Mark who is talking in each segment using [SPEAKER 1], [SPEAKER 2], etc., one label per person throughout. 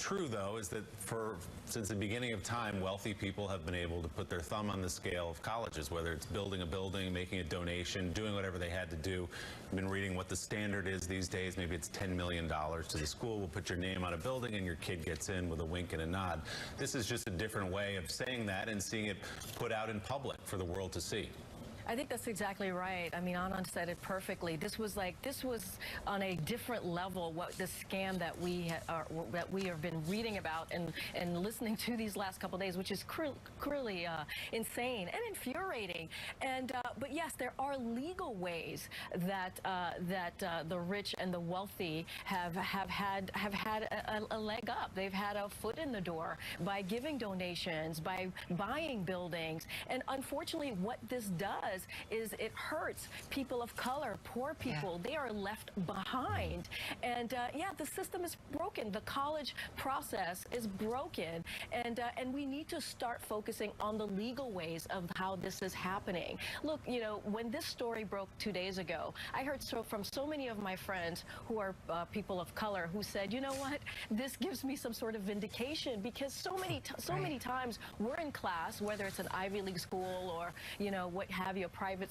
[SPEAKER 1] true, though, is that since the beginning of time, wealthy people have been able to put their thumb on the scale of colleges, whether it's building a building, making a donation, doing whatever they had to do. I've been reading what the standard is these days. Maybe it's $10 million to the school. We'll put your name on a building and your kid gets in with a wink and a nod. This is just a different way of saying that and seeing it put out in public for the world to see.
[SPEAKER 2] I think that's exactly right. I mean, Anand said it perfectly. This was on a different level. What the scam that we have been reading about and listening to these last couple of days, which is cruelly insane and infuriating. And but yes, there are legal ways that the rich and the wealthy have had a leg up. They've had a foot in the door by giving donations, by buying buildings, and unfortunately, what this does is it hurts people of color, poor people. Yeah. They are left behind. And yeah, the system is broken. The college process is broken. And we need to start focusing on the legal ways of how this is happening. Look, you know, when this story broke 2 days ago, I heard from so many of my friends who are people of color who said, you know what, this gives me some sort of vindication, because so many times we're in class, whether it's an Ivy League school or, you know, what have you,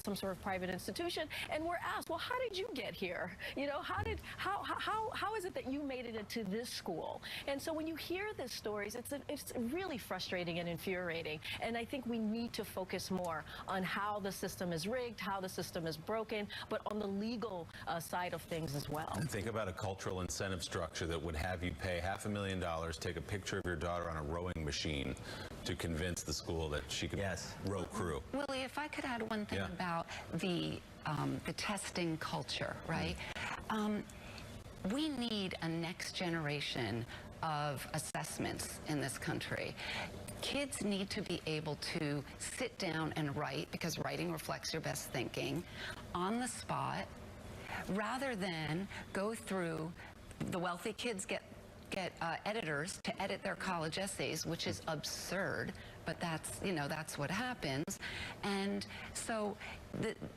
[SPEAKER 2] some sort of private institution, and we're asked, well, how did you get here? You know, how is it that you made it into this school? And so when you hear these stories, it's really frustrating and infuriating. And I think we need to focus more on how the system is rigged, how the system is broken, but on the legal side of things as well.
[SPEAKER 1] And think about a cultural incentive structure that would have you pay $500,000, take a picture of your daughter on a rowing machine to convince the school that she could row crew.
[SPEAKER 3] Willie, if I could add one thing about the testing culture, right? We need a next generation of assessments in this country. Kids need to be able to sit down and write, because writing reflects your best thinking, on the spot, rather than go through. The wealthy kids get editors to edit their college essays, which is absurd, but that's what happens. And so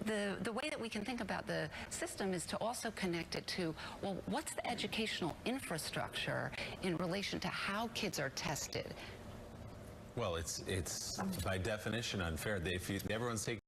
[SPEAKER 3] the way that we can think about the system is to also connect it to, well, what's the educational infrastructure in relation to how kids are tested?
[SPEAKER 1] Well, it's by definition unfair. Everyone's taking